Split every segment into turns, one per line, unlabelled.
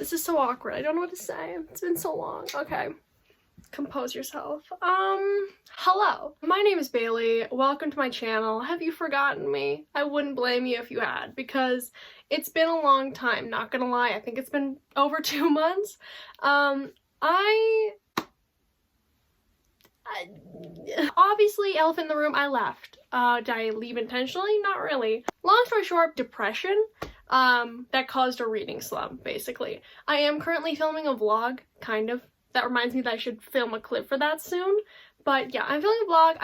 This is so awkward. I don't know what to say. It's been so long. Okay. Compose yourself. Hello. My name is Bailey. Welcome to my channel. Have you forgotten me? I wouldn't blame you if you had, because it's been a long time, not gonna lie. I think it's been over 2 months. Obviously, elephant in the room, I left. Did I leave intentionally? Not really. Long story short, depression. That caused a reading slump, basically. I am currently filming a vlog, kind of. That reminds me that I should film a clip for that soon. But yeah, I'm filming a vlog.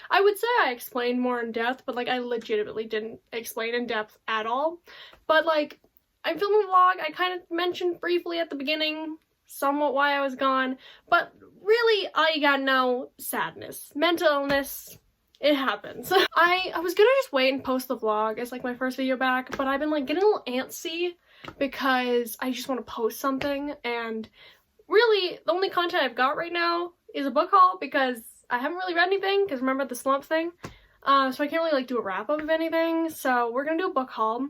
I would say I explained more in depth, but like I legitimately didn't explain in depth at all. But like, I'm filming a vlog. I kind of mentioned briefly at the beginning somewhat why I was gone, but really I got no sadness. Mental illness, it happens. I was gonna just wait and post the vlog as like my first video back, but I've been like getting a little antsy because I just want to post something, and really the only content I've got right now is a book haul because I haven't really read anything, because remember the slump thing? So I can't really like do a wrap up of anything, so we're gonna do a book haul.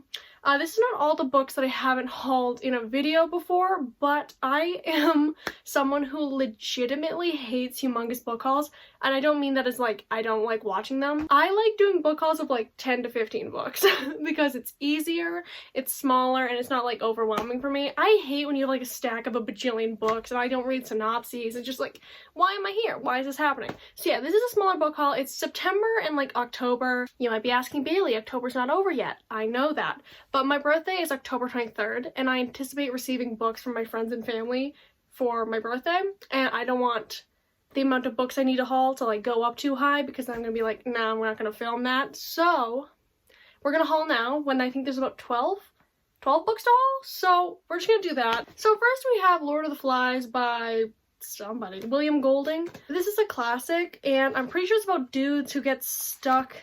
This is not all the books that I haven't hauled in a video before, but I am someone who legitimately hates humongous book hauls, and I don't mean that as like I don't like watching them. I like doing book hauls of like 10 to 15 books because it's easier, it's smaller, and it's not like overwhelming for me. I hate when you have like a stack of a bajillion books and I don't read synopses. It's just like, why am I here? Why is this happening? So yeah, this is a smaller book haul. It's September and like October. You might be asking, Bailey, October's not over yet. I know that. But my birthday is October 23rd, and I anticipate receiving books from my friends and family for my birthday, and I don't want the amount of books I need to haul to like go up too high, because I'm gonna be like, nah, we're not gonna film that. So we're gonna haul now when I think there's about 12 books to haul, so we're just gonna do that. So first we have Lord of the Flies by somebody, William Golding. This is a classic, and I'm pretty sure it's about dudes who get stuck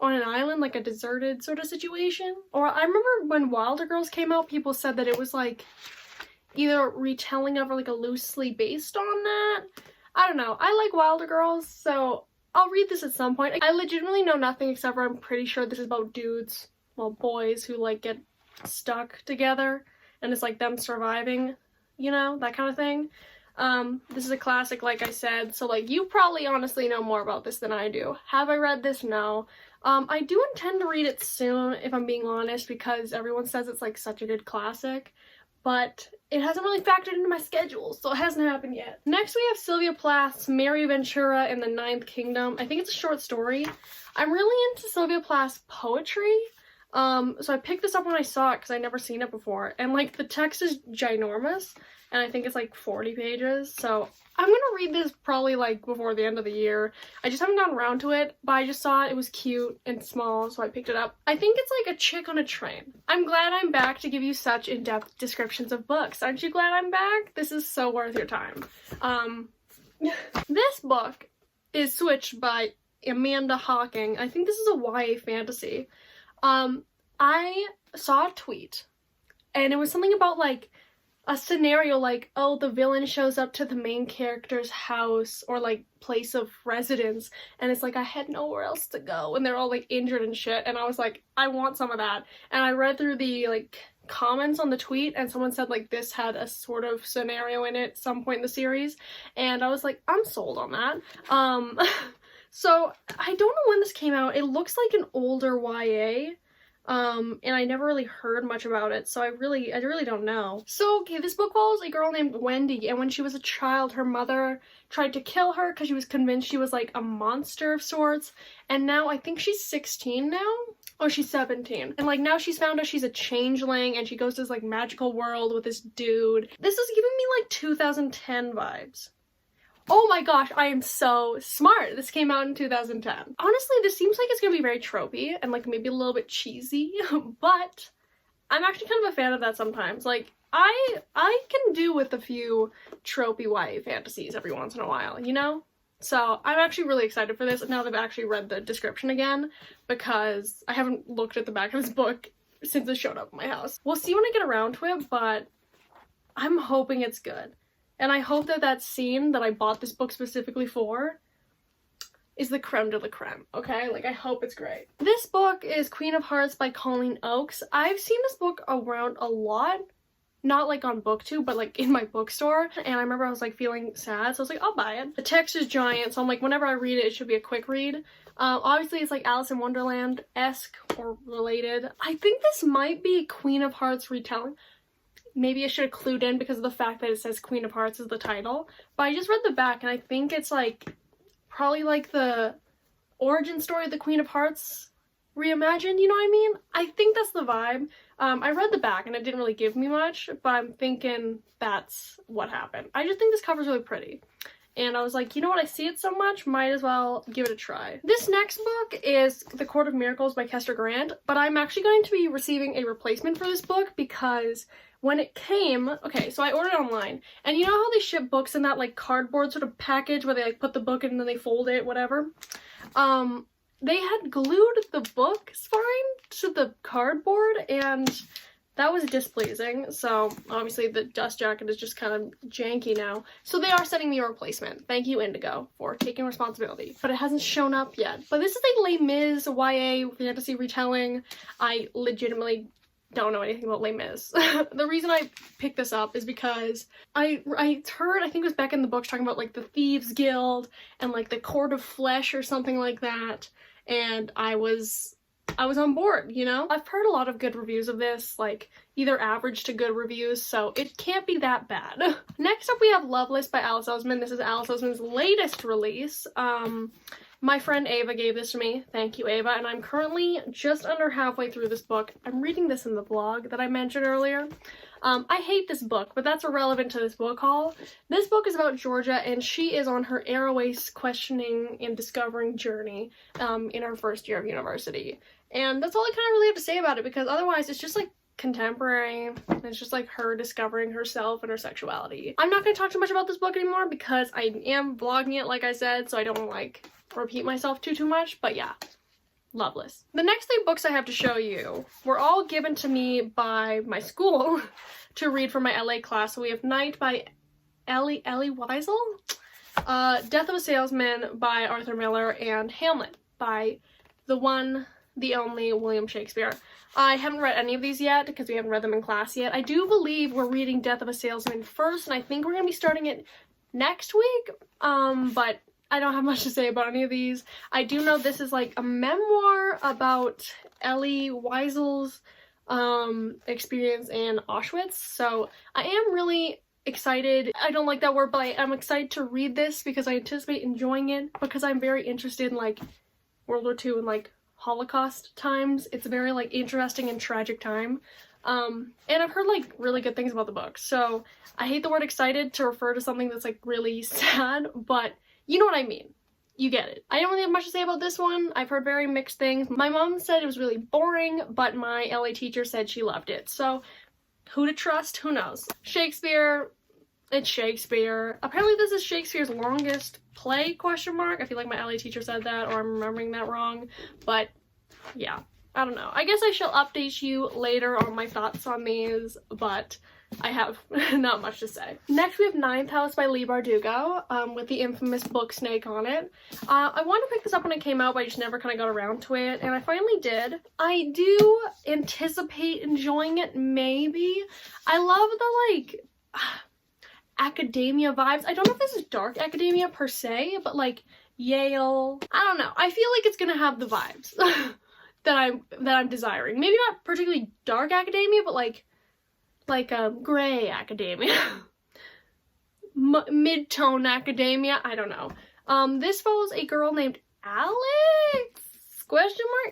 on an island, like a deserted sort of situation. Or I remember when Wilder Girls came out, people said that it was like either a retelling of or like a loosely based on that. I don't know. I like Wilder Girls, so I'll read this at some point. I legitimately know nothing except for I'm pretty sure this is about dudes, well, boys who like get stuck together and it's like them surviving, you know, that kind of thing. This is a classic, like I said, so like you probably honestly know more about this than I do. Have I read this? No. I do intend to read it soon, if I'm being honest, because everyone says it's like such a good classic, but it hasn't really factored into my schedule, so it hasn't happened yet. Next we have Sylvia Plath's Mary Ventura and the Ninth Kingdom. I think it's a short story. I'm really into Sylvia Plath's poetry. So I picked this up when I saw it because I'd never seen it before, and like the text is ginormous, and I think it's like 40 pages, so I'm gonna read this probably like before the end of the year. I just haven't gotten around to it, but I just saw it was cute and small, so I picked it up. I think it's like a chick on a train. I'm glad I'm back to give you such in-depth descriptions of books. Aren't you glad I'm back? This is so worth your time. This book is Switched by Amanda Hawking. I think this is a YA fantasy. I saw a tweet, and it was something about like a scenario like, oh, the villain shows up to the main character's house or like place of residence, and it's like I had nowhere else to go, and they're all like injured and shit, and I was like, I want some of that. And I read through the like comments on the tweet, and someone said like this had a sort of scenario in it at some point in the series, and I was like, I'm sold on that. So I don't know when this came out. It looks like an older YA. And I never really heard much about it, so I really don't know. So, okay, this book follows a girl named Wendy, and when she was a child, her mother tried to kill her because she was convinced she was like a monster of sorts, and now I think she's 16 now? Oh, she's 17. And like now she's found out she's a changeling, and she goes to this like magical world with this dude. This is giving me like 2010 vibes. Oh my gosh, I am so smart. This came out in 2010. Honestly, this seems like it's gonna be very tropey and like maybe a little bit cheesy, but I'm actually kind of a fan of that sometimes. Like, I can do with a few tropey YA fantasies every once in a while, you know? So I'm actually really excited for this now that I've actually read the description again, because I haven't looked at the back of this book since it showed up in my house. We'll see when I get around to it, but I'm hoping it's good. And I hope that that scene that I bought this book specifically for is the creme de la creme, okay? Like, I hope it's great. This book is Queen of Hearts by Colleen Oakes. I've seen this book around a lot. not like on BookTube, but like in my bookstore, and I remember I was like feeling sad, so I was like, I'll buy it. The text is giant, so I'm like, whenever I read it, it should be a quick read. Obviously it's like Alice in Wonderland-esque or related. I think this might be Queen of Hearts retelling. Maybe I should have clued in because of the fact that it says Queen of Hearts is the title, but I just read the back and I think it's like probably like the origin story of the Queen of Hearts reimagined, you know what I mean? I think that's the vibe. I read the back and it didn't really give me much, but I'm thinking that's what happened. I just think this cover's really pretty. And I was like, you know what, I see it so much, might as well give it a try. This next book is The Court of Miracles by Kester Grant, but I'm actually going to be receiving a replacement for this book because when it came, okay, so I ordered it online, and you know how they ship books in that like cardboard sort of package where they like put the book in and then they fold it, whatever? They had glued the book spine to the cardboard, and that was displeasing. So obviously the dust jacket is just kind of janky now. So they are sending me a replacement. Thank you, Indigo, for taking responsibility. But it hasn't shown up yet. But this is a Les Mis YA fantasy retelling. I legitimately don't know anything about Les Mis. The reason I picked this up is because I heard, I think it was back in the books, talking about like the Thieves Guild and like the Court of Flesh or something like that, and I was on board, you know? I've heard a lot of good reviews of this, like either average to good reviews, so it can't be that bad. Next up we have Loveless by Alice Oseman. This is Alice Oseman's latest release. My friend Ava gave this to me. Thank you, Ava. And I'm currently just under halfway through this book. I'm reading this in the vlog that I mentioned earlier. I hate this book, but that's irrelevant to this book haul. This book is about Georgia, and she is on her airways questioning and discovering journey in her first year of university. And that's all I kind of really have to say about it, because otherwise it's just like contemporary. It's just like her discovering herself and her sexuality. I'm not going to talk too much about this book anymore because I am vlogging it, like I said, so I don't like repeat myself too much, but yeah, Loveless. The next 3 books I have to show you were all given to me by my school to read for my LA class. So we have Night by Ellie Wiesel, Death of a Salesman by Arthur Miller, and Hamlet by the one, the only William Shakespeare. I haven't read any of these yet because we haven't read them in class yet. I do believe we're reading Death of a Salesman first, and I think we're going to be starting it next week, but I don't have much to say about any of these. I do know this is like a memoir about Ellie Wiesel's experience in Auschwitz, so I am really excited. I don't like that word, but I'm excited to read this because I anticipate enjoying it, because I'm very interested in like World War II and like Holocaust times. It's a very like interesting and tragic time. And I've heard like really good things about the book, so I hate the word excited to refer to something that's like really sad, but you know what I mean. You get it. I don't really have much to say about this one. I've heard very mixed things. My mom said it was really boring, but my LA teacher said she loved it. So who to trust? Who knows? Shakespeare. It's Shakespeare. Apparently this is Shakespeare's longest play, question mark. I feel like my LA teacher said that, or I'm remembering that wrong. But yeah, I don't know. I guess I shall update you later on my thoughts on these, but I have not much to say. Next we have Ninth House by Leigh Bardugo, with the infamous book snake on it. I wanted to pick this up when it came out, but I just never kind of got around to it, and I finally did. I do anticipate enjoying it, maybe. I love the, like, academia vibes. I don't know if this is dark academia per se, but, like, Yale. I don't know. I feel like it's gonna have the vibes that I'm desiring. Maybe not particularly dark academia, but, like gray academia. Mid-tone academia, I don't know. This follows a girl named Alex?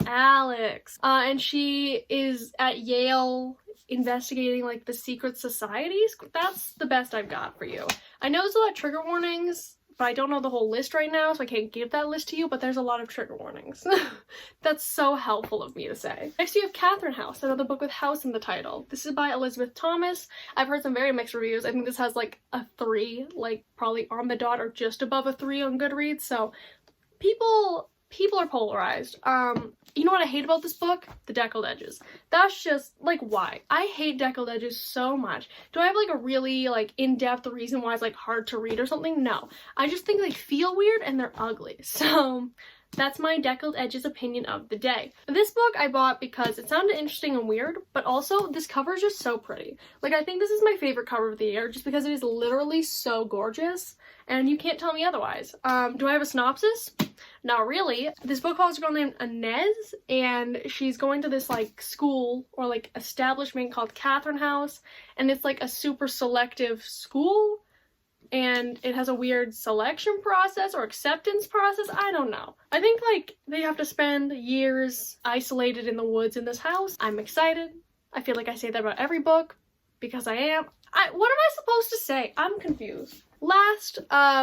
Alex. And she is at Yale investigating like the secret societies. That's the best I've got for you. I know there's a lot of trigger warnings, but I don't know the whole list right now, so I can't give that list to you, but there's a lot of trigger warnings. That's so helpful of me to say. Next we have Catherine House, another book with house in the title. This is by Elizabeth Thomas. I've heard some very mixed reviews. I think this has like a 3, like probably on the dot or just above a 3 on Goodreads, so people are polarized. You know what I hate about this book? The deckled edges. That's just, like, why? I hate deckled edges so much. Do I have, like, a really, like, in-depth reason why it's, like, hard to read or something? No. I just think they feel weird and they're ugly. So, That's my Deckled Edges opinion of the day. This book I bought because it sounded interesting and weird, but also this cover is just so pretty. Like, I think this is my favorite cover of the year just because it is literally so gorgeous, and you can't tell me otherwise. Do I have a synopsis? Not really. This book follows a girl named Inez, and she's going to this like school or like establishment called Catherine House, and it's like a super selective school, and it has a weird selection process or acceptance process. I don't know. I think like they have to spend years isolated in the woods in this house. I'm excited. I feel like I say that about every book because I am. What am I supposed to say? I'm confused. Last,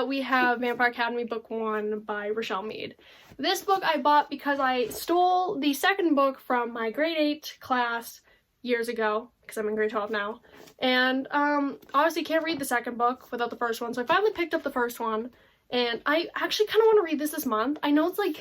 we have Vampire Academy Book 1 by Rochelle Mead. This book I bought because I stole the second book from my grade 8 class years ago, because I'm in grade 12 now. And, obviously can't read the second book without the first one, so I finally picked up the first one. And I actually kind of want to read this month. I know it's like,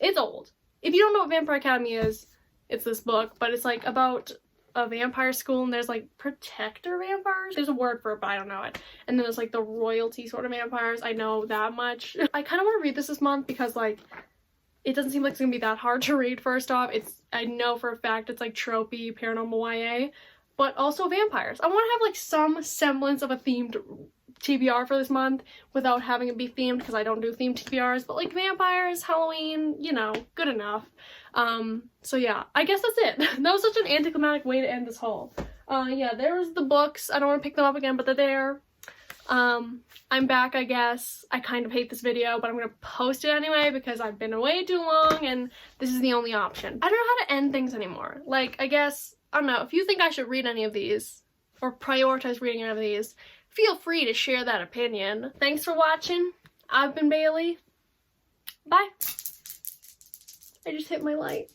it's old. If you don't know what Vampire Academy is, it's this book, but it's like about a vampire school, and there's like protector vampires. There's a word for it, but I don't know it. And then there's like the royalty sort of vampires. I know that much. I kind of want to read this month because like it doesn't seem like it's gonna be that hard to read. First off, I know for a fact it's like tropey paranormal YA, but also vampires. I want to have like some semblance of a themed TBR for this month without having it be themed, because I don't do themed TBRs, but like vampires, Halloween, you know, good enough. So yeah, I guess that's it. That was such an anticlimactic way to end this haul. Yeah, there's the books. I don't want to pick them up again, but they're there. I'm back, I guess. I kind of hate this video, but I'm gonna post it anyway because I've been away too long and this is the only option. I don't know how to end things anymore. Like, I guess, I don't know, if you think I should read any of these or prioritize reading any of these, feel free to share that opinion. Thanks for watching. I've been Bailey. Bye. I just hit my light.